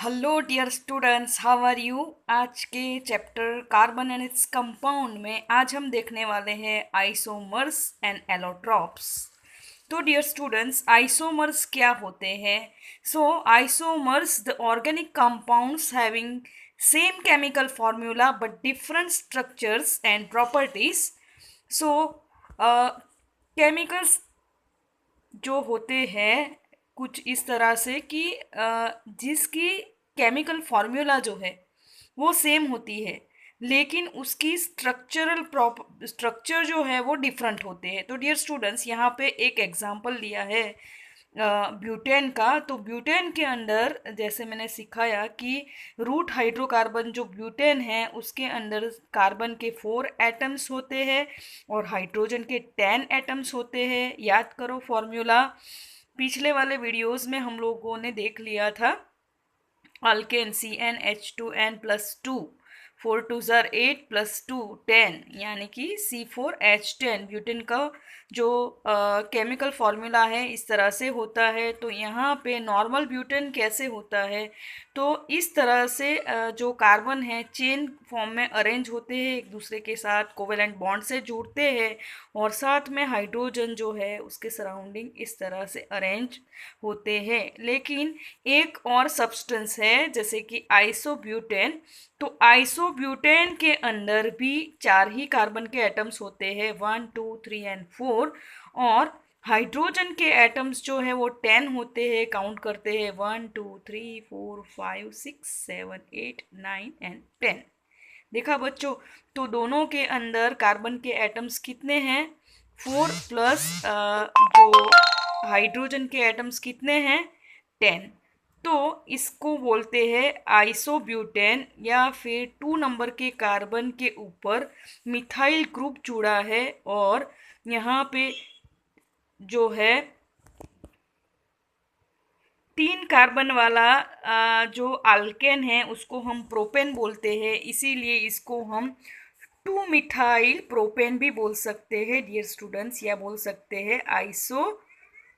Hello dear students, how are you. आज के chapter carbon and its compound में आज हम देखने वाले हैं आइसोमर्स एंड एलोट्रॉप्स। तो डियर स्टूडेंट्स, आइसोमर्स क्या होते हैं? So isomers the organic compounds having same chemical formula but different structures and properties. So chemicals जो होते हैं कुछ इस तरह से कि जिसकी केमिकल फॉर्मूला जो है वो सेम होती है, लेकिन उसकी स्ट्रक्चर जो है वो डिफरेंट होते हैं। तो डियर स्टूडेंट्स, यहाँ पे एक एग्जांपल लिया है ब्यूटेन का। तो ब्यूटेन के अंदर जैसे मैंने सिखाया कि रूट हाइड्रोकार्बन जो ब्यूटेन है उसके अंदर कार्बन के 4 एटम्स होते हैं और हाइड्रोजन के 10 एटम्स होते हैं। याद करो फॉर्मूला, पिछले वाले वीडियोस में हम लोगों ने देख लिया था। अल्केन CnH2n+2, 4 2 8 + 2 10, यानी कि C4H10। ब्यूटेन का जो केमिकल फॉर्मूला है इस तरह से होता है। तो यहाँ पे नॉर्मल ब्यूटेन कैसे होता है, तो इस तरह से जो कार्बन है चेन फॉर्म में अरेंज होते हैं, एक दूसरे के साथ कोवेलेंट बॉन्ड से जुड़ते हैं और साथ में हाइड्रोजन जो है उसके सराउंडिंग इस तरह से अरेंज होते हैं। लेकिन एक और सब्सटेंस है जैसे कि आइसोब्यूटेन। तो आइसोब्यूटेन के अंदर भी 4 ही कार्बन के एटम्स होते हैं, 1 2 3 एंड 4। और हाइड्रोजन के एटम्स जो है वो 10 होते हैं। काउंट करते हैं 1 2 3 4 5 6 7 8 9 एंड 10। देखा बच्चों, तो दोनों के अंदर कार्बन के एटम्स कितने हैं? 4 प्लस जो हाइड्रोजन के एटम्स कितने हैं? 10। तो इसको बोलते हैं आइसोब्यूटेन, या फिर 2 नंबर के कार्बन के ऊपर मिथाइल ग्रुप जुड़ा है और यहाँ पे जो है 3 कार्बन वाला जो अल्केन है उसको हम प्रोपेन बोलते हैं, इसीलिए इसको हम 2 मिथाइल प्रोपेन भी बोल सकते हैं डियर स्टूडेंट्स, या बोल सकते हैं आइसो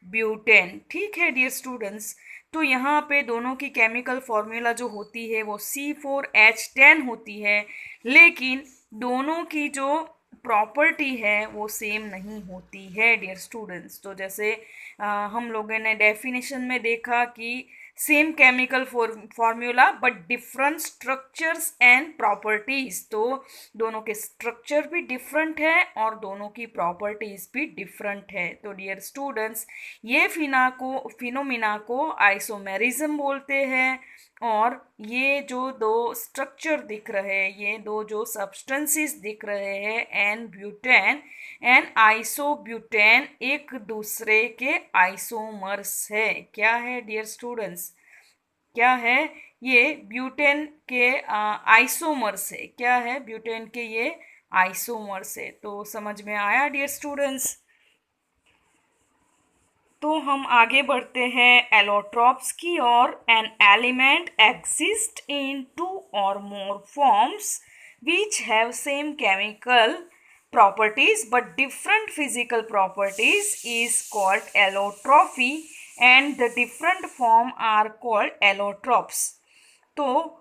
ब्यूटेन। ठीक है डियर स्टूडेंट्स, तो यहाँ पे दोनों की केमिकल फॉर्मूला जो होती है वो C4H10 होती है, लेकिन दोनों की जो प्रॉपर्टी है वो सेम नहीं होती है डियर स्टूडेंट्स। तो जैसे हम लोगों ने डेफिनेशन में देखा कि same chemical formula but different structures and properties. तो दोनों के स्ट्रक्चर भी डिफरेंट है और दोनों की प्रॉपर्टीज भी डिफरेंट है। तो डियर स्टूडेंट्स, ये फिनोमिना को आइसोमेरिज्म बोलते हैं। और ये जो दो स्ट्रक्चर दिख रहे हैं, ये दो जो सब्सटेंसेस दिख रहे हैं, एन ब्यूटेन एंड आइसोब्यूटेन, एक दूसरे के आइसोमर्स है। क्या है डियर स्टूडेंट्स? क्या है? ये ब्यूटेन के आइसोमर्स है। क्या है? ब्यूटेन के ये आइसोमर्स है। तो समझ में आया डियर स्टूडेंट्स? तो हम आगे बढ़ते हैं एलोट्रॉप्स की ओर। An element exist in 2 or more forms which have same chemical properties but different physical properties is called allotropy, and the different form are called allotropes। तो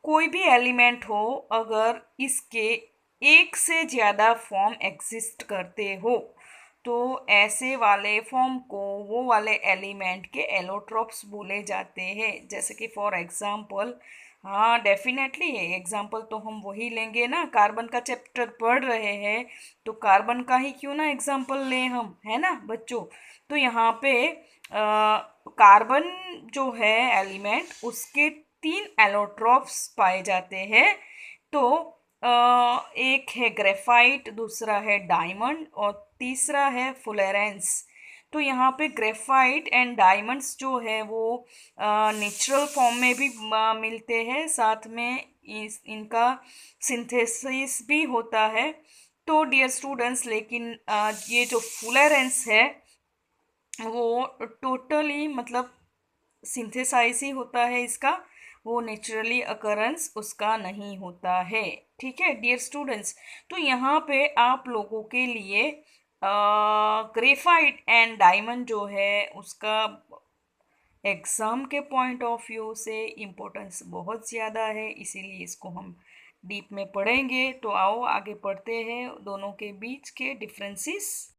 कोई भी एलिमेंट हो, अगर इसके एक से ज़्यादा फॉर्म एग्जिस्ट करते हो तो ऐसे वाले फॉर्म को वो वाले एलिमेंट के एलोट्रोप्स बोले जाते हैं। जैसे कि फॉर एग्जांपल, हाँ डेफिनेटली एग्जांपल तो हम वही लेंगे ना, कार्बन का चैप्टर पढ़ रहे हैं तो कार्बन का ही क्यों ना एग्जांपल लें हम, है ना बच्चों। तो यहाँ पे कार्बन जो है एलिमेंट, उसके 3 एलोट्रोप्स पाए जाते हैं। तो एक है ग्रेफाइट, दूसरा है डायमंड और तीसरा है फुलेरेंस। तो यहाँ पे ग्रेफाइट एंड डायमंड्स जो है वो नेचुरल फॉर्म में भी मिलते हैं, साथ में इनका सिंथेसिस भी होता है। तो डियर स्टूडेंट्स, लेकिन ये जो फुलेरेंस है वो टोटली मतलब सिंथेसाइज ही होता है इसका, वो नेचुरली अकरेंस उसका नहीं होता है। ठीक है डियर स्टूडेंट्स, तो यहाँ पे आप लोगों के लिए ग्रेफाइट एंड डायमंड जो है उसका एग्ज़ाम के पॉइंट ऑफ व्यू से इम्पोर्टेंस बहुत ज़्यादा है, इसीलिए इसको हम डीप में पढ़ेंगे। तो आओ आगे पढ़ते हैं दोनों के बीच के डिफरेंसेस।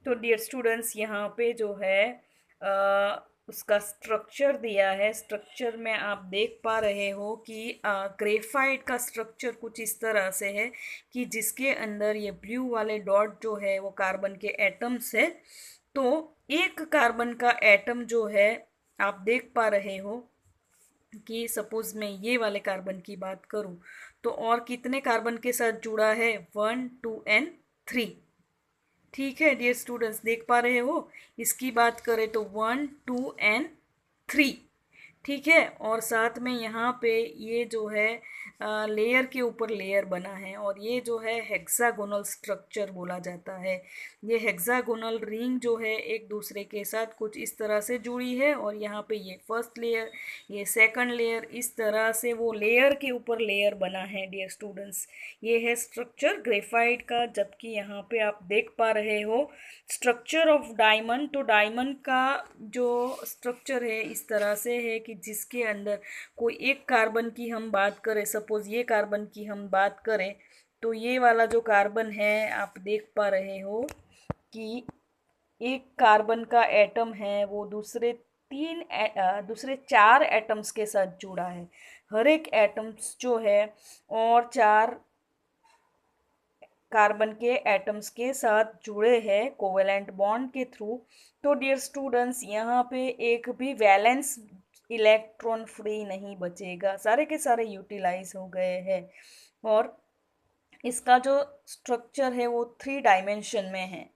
तो डियर स्टूडेंट्स, यहाँ पे जो है उसका स्ट्रक्चर दिया है। स्ट्रक्चर में आप देख पा रहे हो कि ग्रेफाइट का स्ट्रक्चर कुछ इस तरह से है कि जिसके अंदर ये ब्लू वाले डॉट जो है वो कार्बन के एटम्स है। तो एक कार्बन का एटम जो है, आप देख पा रहे हो कि सपोज मैं ये वाले कार्बन की बात करूं तो और कितने कार्बन के साथ जुड़ा है, 1 2 एंड 3। ठीक है डियर स्टूडेंट्स, देख पा रहे हो। इसकी बात करें तो 1 2 एंड 3। ठीक है, और साथ में यहाँ पे ये जो है लेयर के ऊपर लेयर बना है, और ये जो है हेक्सागोनल स्ट्रक्चर बोला जाता है। ये हेक्सागोनल रिंग जो है एक दूसरे के साथ कुछ इस तरह से जुड़ी है, और यहाँ पे ये फर्स्ट लेयर, ये सेकंड लेयर, इस तरह से वो लेयर के ऊपर लेयर बना है डियर स्टूडेंट्स। ये है स्ट्रक्चर ग्रेफाइट का। जबकि यहाँ पे आप देख पा रहे हो स्ट्रक्चर ऑफ डायमंड, तो डायमंड का जो स्ट्रक्चर है इस तरह से है कि जिसके अंदर कोई एक कार्बन की हम बात करें, सपोज ये कार्बन की हम बात करें, तो ये वाला जो कार्बन है आप देख पा रहे हो कि एक कार्बन का एटम है वो दूसरे 4 एटम्स के साथ जुड़ा है। हर एक एटम्स जो है और 4 कार्बन के एटम्स के साथ जुड़े हैं कोवेलेंट बॉन्ड के थ्रू। तो डियर स्टूडेंट्स, यहाँ पे एक भी वैलेंस इलेक्ट्रॉन फ्री नहीं बचेगा, सारे के सारे यूटिलाइज हो गए हैं। और इसका जो स्ट्रक्चर है वो 3 डायमेंशन में है।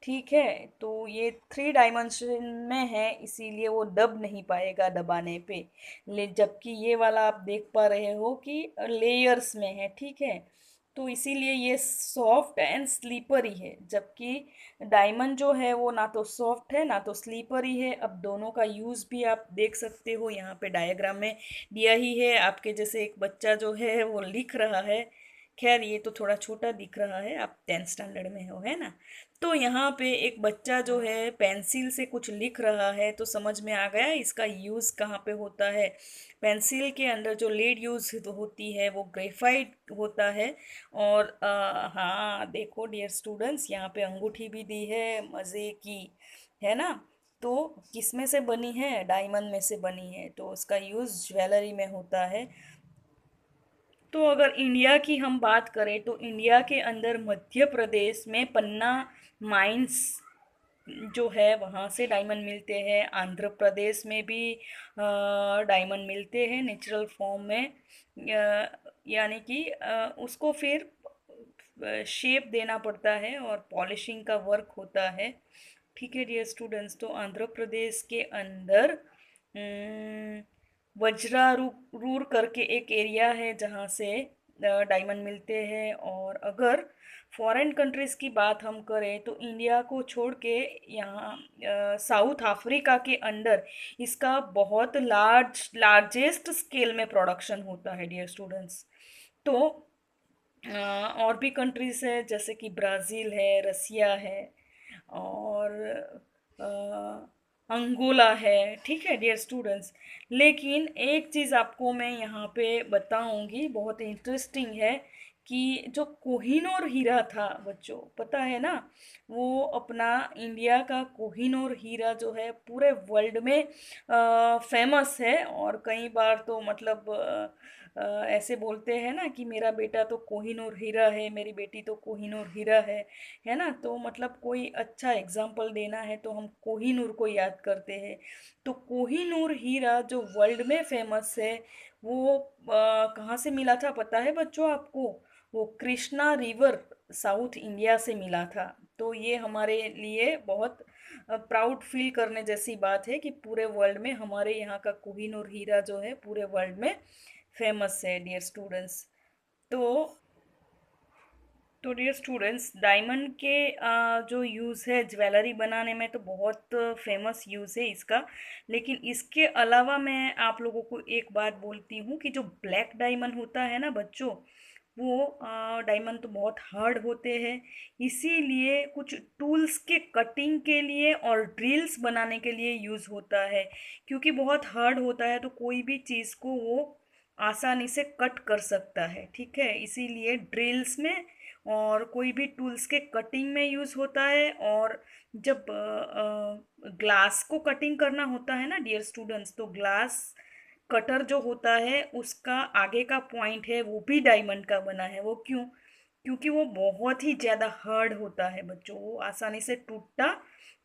ठीक है, तो ये 3 डायमेंशन में है, इसीलिए वो दब नहीं पाएगा दबाने पे। जबकि ये वाला आप देख पा रहे हो कि लेयर्स में है। ठीक है, तो इसीलिए ये सॉफ्ट एंड स्लीपरी है। जबकि डायमंड जो है वो ना तो सॉफ्ट है ना तो स्लीपरी है। अब दोनों का यूज़ भी आप देख सकते हो, यहाँ पे डायग्राम में दिया ही है। आपके जैसे एक बच्चा जो है वो लिख रहा है, खैर ये तो थोड़ा छोटा दिख रहा है, आप 10th स्टैंडर्ड में हो, है ना। तो यहाँ पे एक बच्चा जो है पेंसिल से कुछ लिख रहा है, तो समझ में आ गया इसका यूज़ कहाँ पे होता है। पेंसिल के अंदर जो लीड यूज़ होती है वो ग्रेफाइट होता है। और हाँ देखो डियर स्टूडेंट्स, यहाँ पे अंगूठी भी दी है मज़े की, है ना। तो किस में से बनी है, डायमंड में से बनी है, तो उसका यूज़ ज्वेलरी में होता है। तो अगर इंडिया की हम बात करें तो इंडिया के अंदर मध्य प्रदेश में पन्ना माइंस जो है वहाँ से डायमंड मिलते हैं। आंध्र प्रदेश में भी डायमंड मिलते हैं नेचुरल फॉर्म में, यानी कि उसको फिर शेप देना पड़ता है और पॉलिशिंग का वर्क होता है। ठीक है डियर स्टूडेंट्स, तो आंध्र प्रदेश के अंदर वज्रारूर करके एक एरिया है जहाँ से डायमंड मिलते हैं। और अगर फॉरेन कंट्रीज़ की बात हम करें तो इंडिया को छोड़ के यहाँ साउथ अफ्रीका के अंदर इसका बहुत लार्जेस्ट स्केल में प्रोडक्शन होता है डियर स्टूडेंट्स। तो और भी कंट्रीज़ है जैसे कि ब्राज़ील है, रसिया है, और अंगोला है। ठीक है डियर स्टूडेंट्स, लेकिन एक चीज़ आपको मैं यहाँ पे बताऊंगी, बहुत इंटरेस्टिंग है, कि जो कोहिनूर हीरा था बच्चों, पता है ना, वो अपना इंडिया का कोहिनूर हीरा जो है पूरे वर्ल्ड में फेमस है। और कई बार तो मतलब ऐसे बोलते हैं ना कि मेरा बेटा तो कोहिनूर हीरा है, मेरी बेटी तो कोहिनूर हीरा है ना। तो मतलब कोई अच्छा एग्जाम्पल देना है तो हम कोहिनूर को याद करते हैं। तो कोहिनूर हीरा जो वर्ल्ड में फेमस है, वो कहाँ से मिला था पता है बच्चों आपको? वो कृष्णा रिवर साउथ इंडिया से मिला था। तो ये हमारे लिए बहुत प्राउड फील करने जैसी बात है कि पूरे वर्ल्ड में हमारे यहाँ का कोहिनूर हीरा जो है पूरे वर्ल्ड में फेमस है डियर स्टूडेंट्स। तो डियर स्टूडेंट्स, डायमंड के जो यूज़ है ज्वेलरी बनाने में तो बहुत फेमस यूज़ है इसका। लेकिन इसके अलावा मैं आप लोगों को एक बात बोलती हूँ कि जो ब्लैक डायमंड होता है ना बच्चों, वो डायमंड तो बहुत हार्ड होते हैं, इसीलिए कुछ टूल्स के कटिंग के लिए और ड्रिल्स बनाने के लिए यूज़ होता है। क्योंकि बहुत हार्ड होता है तो कोई भी चीज़ को वो आसानी से कट कर सकता है, ठीक है, इसीलिए ड्रिल्स में और कोई भी टूल्स के कटिंग में यूज़ होता है। और जब ग्लास को कटिंग करना होता है ना डियर स्टूडेंट्स, तो ग्लास कटर जो होता है उसका आगे का पॉइंट है वो भी डायमंड का बना है। वो क्यों? क्योंकि वो बहुत ही ज़्यादा हार्ड होता है बच्चों, वो आसानी से टूटता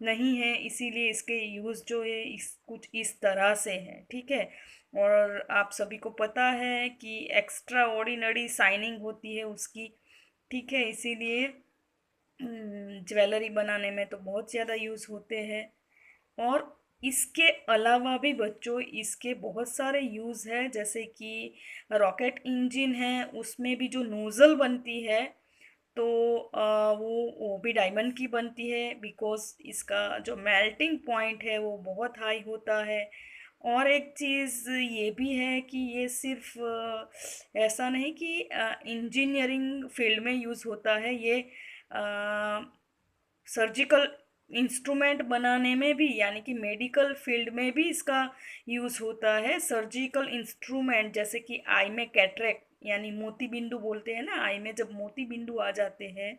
नहीं है, इसीलिए इसके यूज़ जो है इस कुछ इस तरह से है, ठीक है। और आप सभी को पता है कि एक्स्ट्रा ऑर्डिनरी शाइनिंग होती है उसकी, ठीक है, इसीलिए ज्वेलरी बनाने में तो बहुत ज़्यादा यूज़ होते हैं। और इसके अलावा भी बच्चों इसके बहुत सारे यूज़ है, जैसे कि रॉकेट इंजन है उसमें भी जो नोज़ल बनती है, तो वो भी डायमंड की बनती है, बिकॉज इसका जो मेल्टिंग पॉइंट है वो बहुत हाई होता है। और एक चीज़ ये भी है कि ये सिर्फ ऐसा नहीं कि इंजीनियरिंग फील्ड में यूज़ होता है, ये सर्जिकल इंस्ट्रूमेंट बनाने में भी, यानी कि मेडिकल फील्ड में भी इसका यूज़ होता है। सर्जिकल इंस्ट्रूमेंट जैसे कि आई में कैटरेक्ट यानी मोती बिंदु बोलते हैं ना, आई में जब मोती बिंदु आ जाते हैं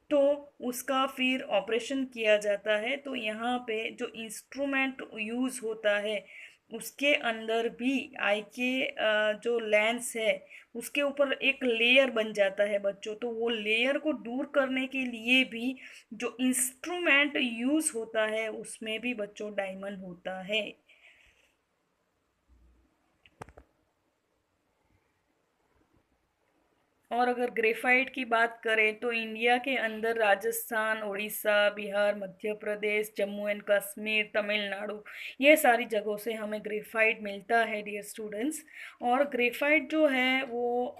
तो उसका फिर ऑपरेशन किया जाता है, तो यहाँ पे जो इंस्ट्रूमेंट यूज़ होता है उसके अंदर भी आई के जो लेंस है उसके ऊपर एक लेयर बन जाता है बच्चों, तो वो लेयर को दूर करने के लिए भी जो इंस्ट्रूमेंट यूज़ होता है उसमें भी बच्चों डायमंड होता है। और अगर ग्रेफाइट की बात करें तो इंडिया के अंदर राजस्थान, उड़ीसा, बिहार, मध्य प्रदेश, जम्मू एंड कश्मीर, तमिलनाडु, ये सारी जगहों से हमें ग्रेफाइट मिलता है डियर स्टूडेंट्स। और ग्रेफाइट जो है वो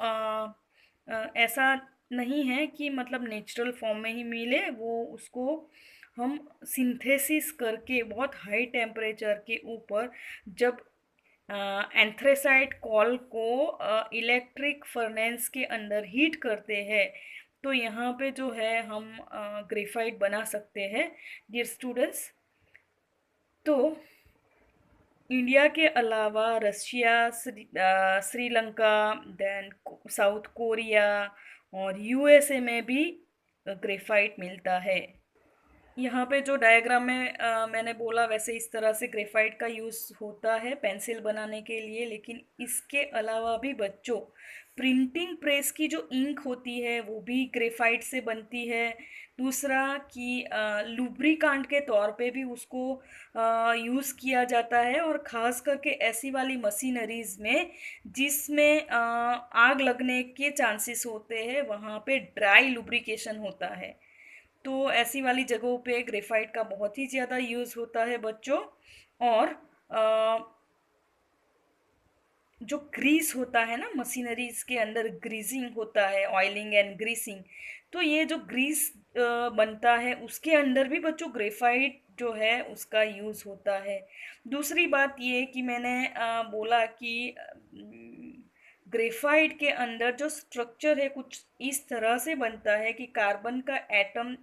ऐसा नहीं है कि मतलब नेचुरल फॉर्म में ही मिले, वो उसको हम सिंथेसिस करके बहुत हाई टेम्परेचर के ऊपर जब एंथ्रेसाइट कॉल को इलेक्ट्रिक फर्नेस के अंदर हीट करते हैं, तो यहाँ पे जो है हम ग्रेफाइट बना सकते हैं डियर स्टूडेंट्स। तो इंडिया के अलावा Russia, Sri Lanka, then South Korea और यूएसए में भी ग्रेफाइट मिलता है। यहाँ पे जो डायग्राम में मैंने बोला वैसे इस तरह से ग्रेफाइट का यूज़ होता है पेंसिल बनाने के लिए, लेकिन इसके अलावा भी बच्चों प्रिंटिंग प्रेस की जो इंक होती है वो भी ग्रेफाइट से बनती है। दूसरा कि लुब्रिकांट के तौर पे भी उसको यूज़ किया जाता है, और ख़ास करके ऐसी वाली मशीनरीज़ में जिसमें आग लगने के चांसेस होते हैं वहाँ पे ड्राई लुब्रिकेशन होता है, तो ऐसी वाली जगहों पे ग्रेफाइट का बहुत ही ज़्यादा यूज़ होता है बच्चों। और अ, जो ग्रीस होता है ना मशीनरीज के अंदर, ग्रीसिंग होता है, ऑयलिंग एंड ग्रीसिंग, तो ये जो ग्रीस बनता है उसके अंदर भी बच्चों ग्रेफाइट जो है उसका यूज़ होता है। दूसरी बात ये कि मैंने बोला कि ग्रेफाइट के अंदर जो स्ट्रक्चर है कुछ इस तरह से बनता है कि कार्बन का एटम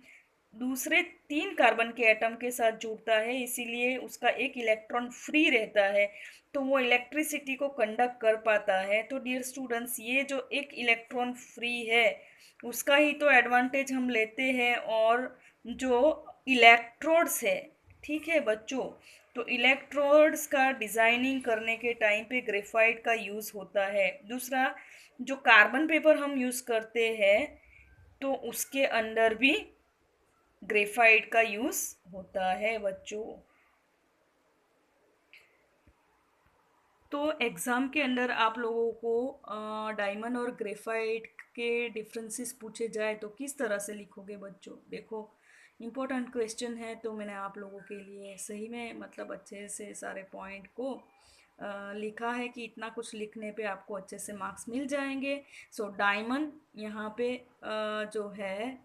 दूसरे 3 कार्बन के एटम के साथ जुड़ता है, इसीलिए उसका एक इलेक्ट्रॉन फ्री रहता है, तो वो इलेक्ट्रिसिटी को कंडक्ट कर पाता है। तो डियर स्टूडेंट्स ये जो एक इलेक्ट्रॉन फ्री है उसका ही तो एडवांटेज हम लेते हैं। और जो इलेक्ट्रोड्स है, ठीक है बच्चों, तो इलेक्ट्रोड्स का डिज़ाइनिंग करने के टाइम पे ग्रेफाइट का यूज़ होता है। दूसरा, जो कार्बन पेपर हम यूज़ करते हैं तो उसके अंदर भी ग्रेफाइट का यूज़ होता है बच्चों। तो एग्ज़ाम के अंदर आप लोगों को डायमंड और ग्रेफाइट के डिफरेंसेस पूछे जाए तो किस तरह से लिखोगे बच्चों? देखो, इम्पोर्टेंट क्वेश्चन है, तो मैंने आप लोगों के लिए सही में मतलब अच्छे से सारे पॉइंट को लिखा है कि इतना कुछ लिखने पे आपको अच्छे से मार्क्स मिल जाएंगे। सो डायमंड यहाँ पे जो है,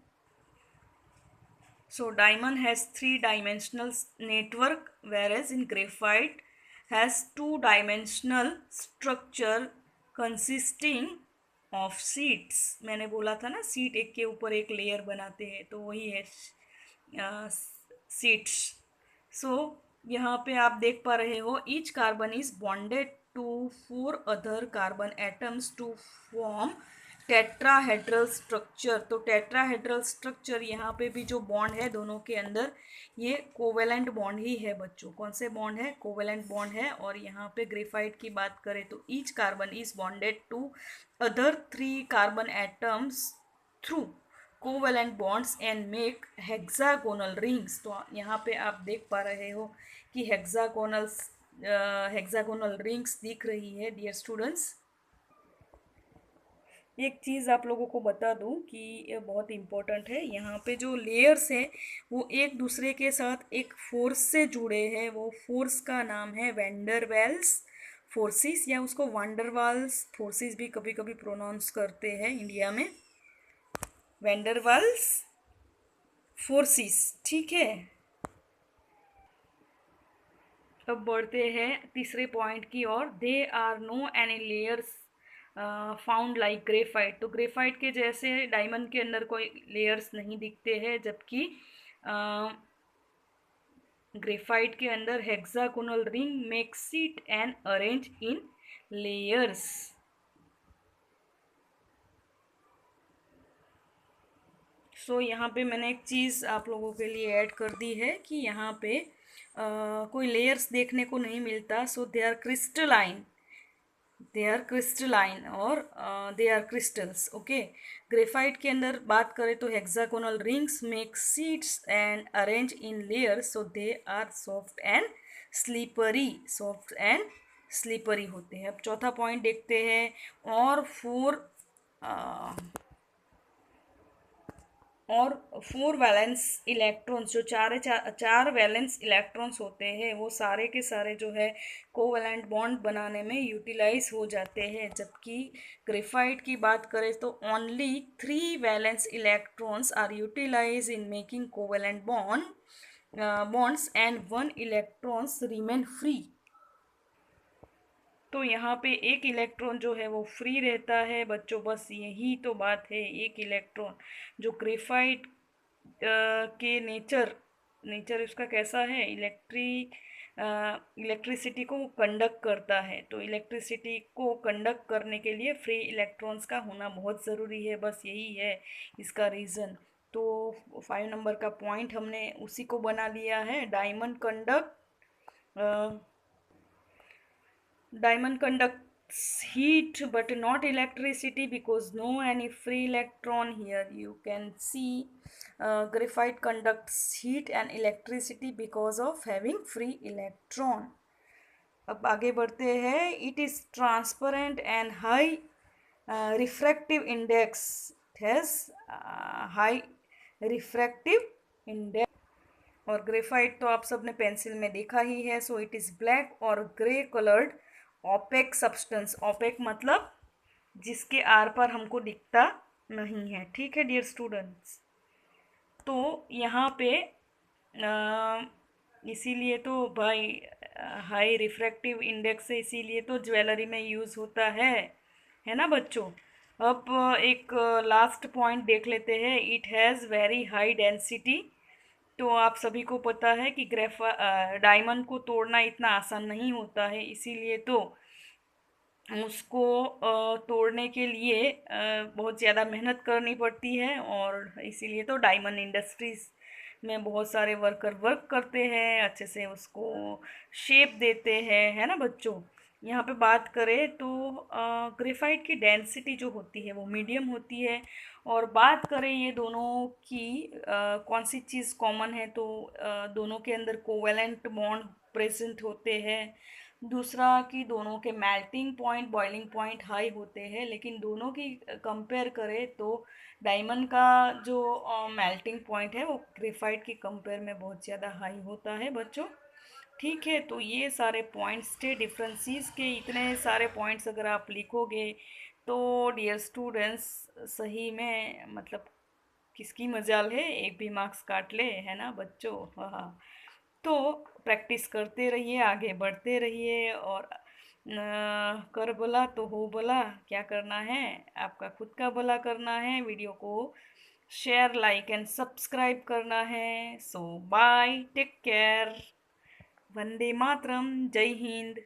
so diamond has three-dimensional network, whereas in graphite has two-dimensional structure consisting of seats, मैंने बोला था ना सीट एक के ऊपर एक लेयर बनाते हैं, तो वही है सीट्स। सो यहाँ पे आप देख पा रहे हो each carbon is bonded to 4 other carbon atoms to form tetrahedral structure. तो टेट्राहेड्रल स्ट्रक्चर यहाँ पे भी जो बॉन्ड है दोनों के अंदर, ये कोवेलेंट बॉन्ड ही है बच्चों। कौन से बॉन्ड है? कोवेलेंट बॉन्ड है। और यहाँ पे ग्रेफाइट की बात करें तो each carbon is bonded to other 3 carbon atoms through covalent bonds and make hexagonal rings. तो यहाँ पे आप देख पा रहे हो कि हेक्सागोनल रिंग्स दिख रही है डियर स्टूडेंट्स। एक चीज़ आप लोगों को बता दूं कि ये बहुत इम्पोर्टेंट है, यहाँ पे जो लेयर्स हैं वो एक दूसरे के साथ एक फोर्स से जुड़े हैं। वो फोर्स का नाम है वेंडरवेल्स फोर्सिस, या उसको वांडरवाल्स फोर्सिस भी कभी कभी प्रोनाउंस करते हैं इंडिया में, वेंडरवाल्स फोर्सिस। ठीक है, अब बढ़ते हैं तीसरे पॉइंट की ओर। They are no any layers found like graphite. तो ग्रेफाइट के जैसे डायमंड के अंदर कोई लेयर्स नहीं दिखते हैं, जबकि ग्रेफाइट के अंदर hexagonal ring makes it and arrange in layers. So यहाँ पे मैंने एक चीज़ आप लोगों के लिए ऐड कर दी है कि यहाँ पे कोई लेयर्स देखने को नहीं मिलता। सो दे आर क्रिस्टलाइन और they are crystals. Okay, graphite के अंदर बात करें तो hexagonal rings make sheets and arrange in layers, so they are soft and slippery होते हैं। अब चौथा पॉइंट देखते हैं। और और 4 वैलेंस इलेक्ट्रॉन्स, जो चार वैलेंस इलेक्ट्रॉन्स होते हैं, वो सारे के सारे जो है कोवैलेंट बॉन्ड बनाने में यूटिलाइज हो जाते हैं। जबकि ग्रेफाइट की बात करें तो only 3 valence electrons are utilize in making covalent bonds and 1 electrons remain free. तो यहाँ पे एक इलेक्ट्रॉन जो है वो फ्री रहता है बच्चों, बस यही तो बात है। एक इलेक्ट्रॉन जो ग्रेफाइट के नेचर उसका कैसा है, इलेक्ट्रिसिटी को वो कंडक्ट करता है। तो इलेक्ट्रिसिटी को कंडक्ट करने के लिए फ्री इलेक्ट्रॉन्स का होना बहुत ज़रूरी है, बस यही है इसका रीज़न। तो 5 नंबर का पॉइंट हमने उसी को बना लिया है। Diamond conducts heat but not electricity because no any free electron here. You can see graphite conducts heat and electricity because of having free electron. अब आगे बढ़ते हैं। It is transparent and high refractive index, has high refractive index. और graphite तो आप सबने pencil में देखा ही है। सो इट इज़ ब्लैक और grey coloured opaque substance. Opaque मतलब जिसके आर पर हमको दिखता नहीं है। ठीक है डियर स्टूडेंट्स, तो यहाँ पे इसीलिए तो भाई हाई रिफ्रैक्टिव इंडेक्स है, इसीलिए तो ज्वेलरी में यूज़ होता है ना बच्चों। अब एक लास्ट पॉइंट देख लेते हैं। It has very high density. तो आप सभी को पता है कि डायमंड को तोड़ना इतना आसान नहीं होता है, इसीलिए तो उसको तोड़ने के लिए बहुत ज़्यादा मेहनत करनी पड़ती है। और इसीलिए तो डायमंड इंडस्ट्रीज़ में बहुत सारे वर्कर वर्क करते हैं, अच्छे से उसको शेप देते हैं, है ना बच्चों। यहाँ पे बात करें तो ग्रेफाइट की डेंसिटी जो होती है वो मीडियम होती है। और बात करें ये दोनों की कौन सी चीज़ कॉमन है, तो दोनों के अंदर कोवेलेंट बॉन्ड प्रेजेंट होते हैं। दूसरा कि दोनों के melting point boiling point high होते हैं। लेकिन दोनों की कंपेयर करें तो डायमंड का जो मेल्टिंग पॉइंट है वो ग्रेफाइट की कंपेयर में बहुत ज़्यादा हाई होता है बच्चों। ठीक है, तो ये सारे पॉइंट्स थे डिफरेंसेस के। इतने सारे पॉइंट्स अगर आप लिखोगे तो डियर स्टूडेंट्स सही में मतलब किसकी मजाल है, एक भी मार्क्स काट ले, है ना बच्चों। हाँ हाँ, तो प्रैक्टिस करते रहिए, आगे बढ़ते रहिए। और कर बोला तो हो बोला, क्या करना है, आपका खुद का भला करना है। वीडियो को शेयर, लाइक एंड सब्सक्राइब करना है। सो bye, take care, Vande Mataram, जय हिंद।